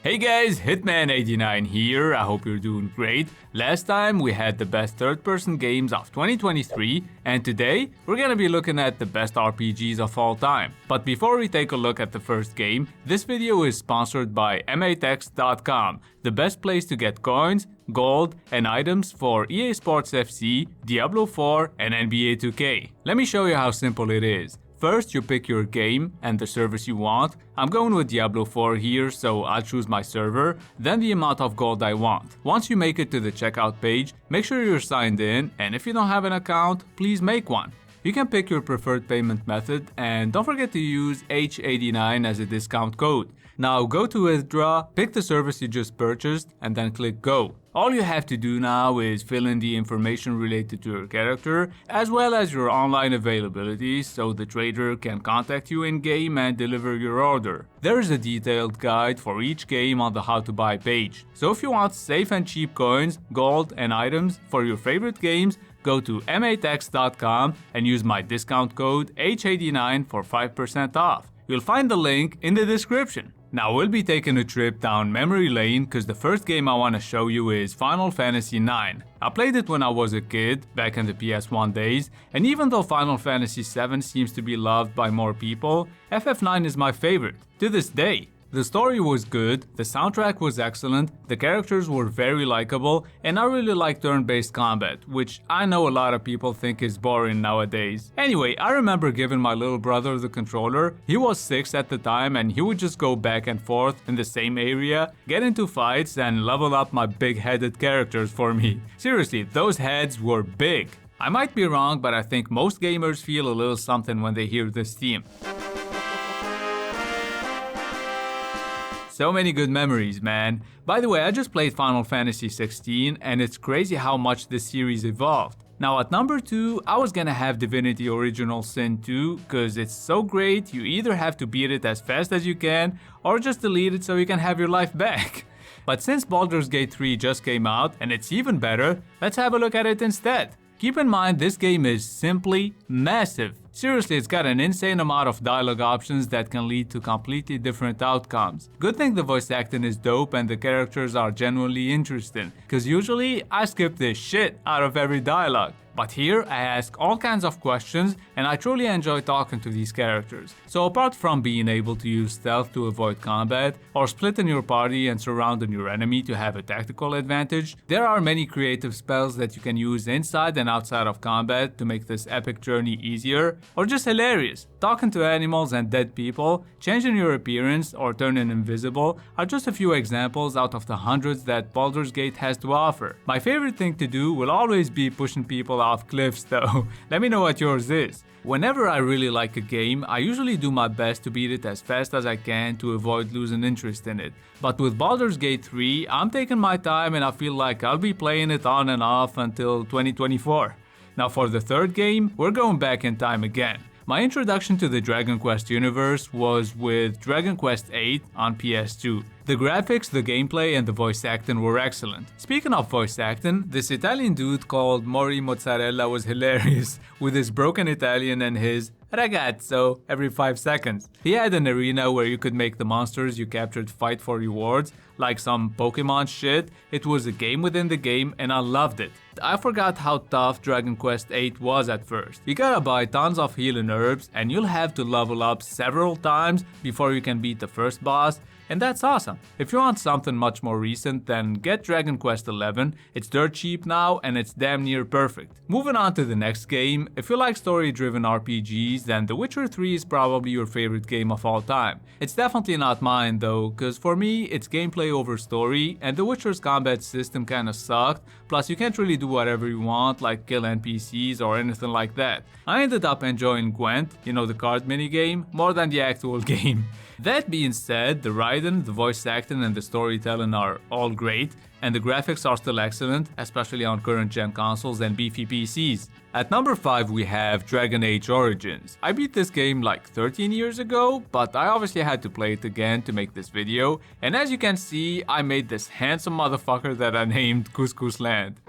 Hey guys, Hitman89 here, I hope you're doing great. Last time we had the best third-person games of 2023, and today we're gonna be looking at the best RPGs of all time. But before we take a look at the first game, this video is sponsored by matex.com, the best place to get coins, gold, and items for EA Sports FC, Diablo 4, and NBA 2K. Let me show you how simple it is. First, you pick your game and the service you want. I'm going with Diablo 4 here, so I'll choose my server, then the amount of gold I want. Once you make it to the checkout page, make sure you're signed in, and if you don't have an account, please make one. You can pick your preferred payment method, and don't forget to use H89 as a discount code. Now go to withdraw, pick the service you just purchased, and then click go. All you have to do now is fill in the information related to your character, as well as your online availability, so the trader can contact you in-game and deliver your order. There is a detailed guide for each game on the how to buy page. So if you want safe and cheap coins, gold, and items for your favorite games, go to matex.com and use my discount code H89 for 5% off. You'll find the link in the description. Now we'll be taking a trip down memory lane because the first game I want to show you is Final Fantasy IX. I played it when I was a kid, back in the PS1 days, and even though Final Fantasy VII seems to be loved by more people, FF9 is my favorite, to this day. The story was good, the soundtrack was excellent, the characters were very likable, and I really like turn-based combat, which I know a lot of people think is boring nowadays. Anyway, I remember giving my little brother the controller. He was 6 at the time and he would just go back and forth in the same area, get into fights, and level up my big-headed characters for me. Seriously, those heads were big. I might be wrong, but I think most gamers feel a little something when they hear this theme. So many good memories, man. By the way, I just played Final Fantasy 16 and it's crazy how much this series evolved. Now at number 2, I was gonna have Divinity Original Sin 2 cause it's so great you either have to beat it as fast as you can or just delete it so you can have your life back. But since Baldur's Gate 3 just came out and it's even better, let's have a look at it instead. Keep in mind this game is simply massive. Seriously, it's got an insane amount of dialogue options that can lead to completely different outcomes. Good thing the voice acting is dope and the characters are genuinely interesting, cause usually I skip the shit out of every dialogue. But here I ask all kinds of questions and I truly enjoy talking to these characters. So apart from being able to use stealth to avoid combat, or splitting your party and surrounding your enemy to have a tactical advantage, there are many creative spells that you can use inside and outside of combat to make this epic journey easier, or just hilarious. Talking to animals and dead people, changing your appearance, or turning invisible are just a few examples out of the hundreds that Baldur's Gate has to offer. My favorite thing to do will always be pushing people off cliffs though. Let me know what yours is. Whenever I really like a game, I usually do my best to beat it as fast as I can to avoid losing interest in it. But with Baldur's Gate 3, I'm taking my time and I feel like I'll be playing it on and off until 2024. Now for the third game, we're going back in time again. My introduction to the Dragon Quest universe was with Dragon Quest VIII on PS2. The graphics, the gameplay, and the voice acting were excellent. Speaking of voice acting, this Italian dude called Mori Mozzarella was hilarious, with his broken Italian and his ragazzo every 5 seconds. He had an arena where you could make the monsters you captured fight for rewards, like some Pokemon shit. It was a game within the game and I loved it. I forgot how tough Dragon Quest VIII was at first. You gotta buy tons of healing herbs and you'll have to level up several times before you can beat the first boss, and that's awesome. If you want something much more recent, then get Dragon Quest XI. It's dirt cheap now and it's damn near perfect. Moving on to the next game, if you like story-driven RPGs, then The Witcher 3 is probably your favorite game of all time. It's definitely not mine though, cause for me it's gameplay over story, and The Witcher's combat system kinda sucked, plus you can't really do whatever you want like kill NPCs or anything like that. I ended up enjoying Gwent, you know, the card minigame, more than the actual game. That being said, the writing, the voice acting, and the storytelling are all great, and the graphics are still excellent, especially on current gen consoles and beefy PCs. At number 5 we have Dragon Age Origins. I beat this game like 13 years ago, but I obviously had to play it again to make this video, and as you can see, I made this handsome motherfucker that I named Couscous Land.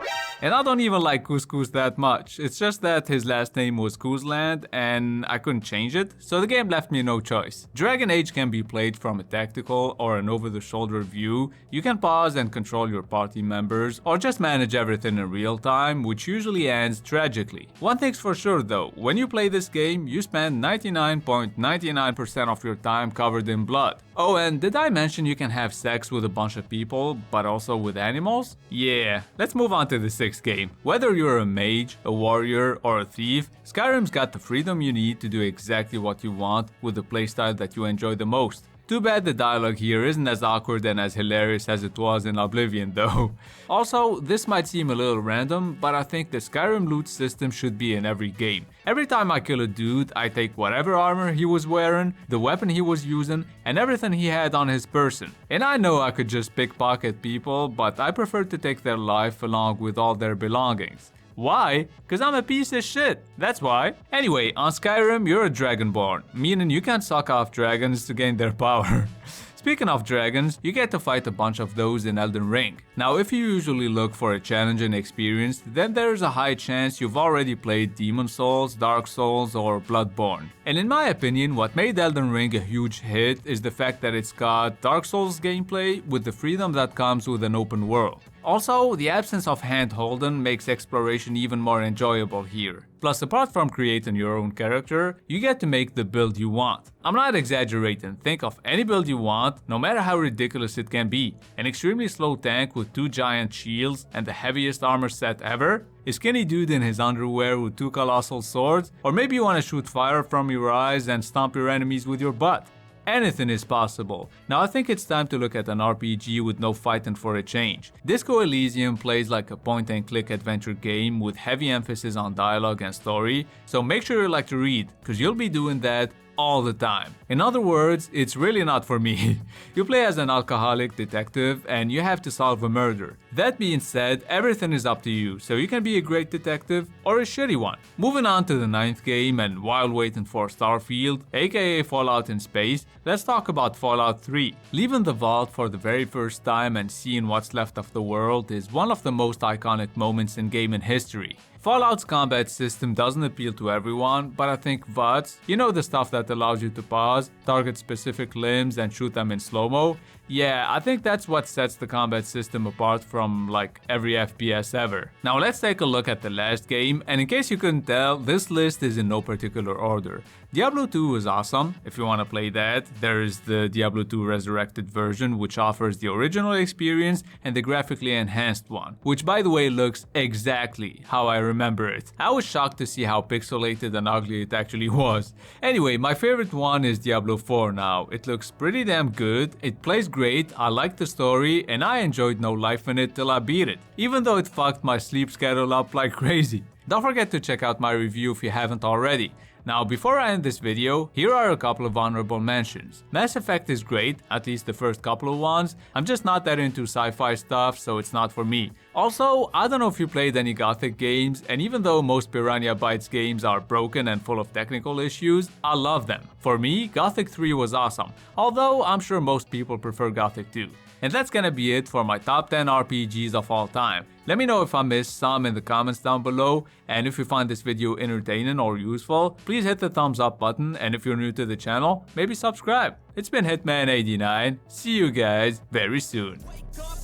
And I don't even like Couscous that much. It's just that his last name was Kuzland and I couldn't change it, so the game left me no choice. Dragon Age can be played from a tactical or an over-the-shoulder view. You can pause and control your party members, or just manage everything in real time, which usually ends tragically. One thing's for sure though, when you play this game, you spend 99.99% of your time covered in blood. Oh, and did I mention you can have sex with a bunch of people, but also with animals? Yeah, let's move on to the sixth game. Whether you're a mage, a warrior, or a thief, Skyrim's got the freedom you need to do exactly what you want with the playstyle that you enjoy the most. Too bad the dialogue here isn't as awkward and as hilarious as it was in Oblivion though. Also, this might seem a little random, but I think the Skyrim loot system should be in every game. Every time I kill a dude, I take whatever armor he was wearing, the weapon he was using, and everything he had on his person. And I know I could just pickpocket people, but I prefer to take their life along with all their belongings. Why? Cause I'm a piece of shit, that's why. Anyway, on Skyrim, you're a dragonborn, meaning you can suck off dragons to gain their power. Speaking of dragons, you get to fight a bunch of those in Elden Ring. Now, if you usually look for a challenging experience, then there's a high chance you've already played Demon Souls, Dark Souls, or Bloodborne. And in my opinion, what made Elden Ring a huge hit is the fact that it's got Dark Souls gameplay with the freedom that comes with an open world. Also, the absence of hand-holding makes exploration even more enjoyable here. Plus, apart from creating your own character, you get to make the build you want. I'm not exaggerating, think of any build you want, no matter how ridiculous it can be. An extremely slow tank with 2 giant shields and the heaviest armor set ever? A skinny dude in his underwear with 2 colossal swords? Or maybe you want to shoot fire from your eyes and stomp your enemies with your butt? Anything is possible. Now I think it's time to look at an RPG with no fighting for a change. Disco Elysium plays like a point-and-click adventure game with heavy emphasis on dialogue and story, so make sure you like to read, cause you'll be doing that all the time. In other words, it's really not for me. You play as an alcoholic detective and you have to solve a murder. That being said, everything is up to you, so you can be a great detective or a shitty one. Moving on to the 9th game, and while waiting for Starfield, aka Fallout in space, let's talk about Fallout 3. Leaving the vault for the very first time and seeing what's left of the world is one of the most iconic moments in gaming history. Fallout's combat system doesn't appeal to everyone, but I think VODs, you know, the stuff that allows you to pause, target specific limbs and shoot them in slow-mo? Yeah, I think that's what sets the combat system apart from like every FPS ever. Now let's take a look at the last game, and in case you couldn't tell, this list is in no particular order. Diablo 2 is awesome, if you want to play that. There is the Diablo 2 Resurrected version, which offers the original experience and the graphically enhanced one, which by the way looks exactly how I remember it. I was shocked to see how pixelated and ugly it actually was. Anyway, my favorite one is Diablo 4 now. It looks pretty damn good, it plays great, I like the story, and I enjoyed no life in it till I beat it, even though it fucked my sleep schedule up like crazy. Don't forget to check out my review if you haven't already. Now, before I end this video, here are a couple of honorable mentions. Mass Effect is great, at least the first couple of ones. I'm just not that into sci-fi stuff, so it's not for me. Also, I don't know if you played any Gothic games, and even though most Piranha Bytes games are broken and full of technical issues, I love them. For me, Gothic 3 was awesome, although I'm sure most people prefer Gothic 2. And that's gonna be it for my top 10 RPGs of all time. Let me know if I missed some in the comments down below, and if you find this video entertaining or useful, please hit the thumbs up button, and if you're new to the channel, maybe subscribe. It's been Hitman89, see you guys very soon.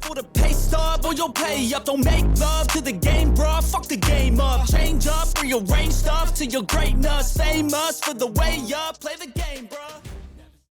For the pay stub or you'll pay up. Don't make love to the game, bruh. Fuck the game up. Change up, rearrange stuff to your greatness. Famous for the way up. Play the game, bruh.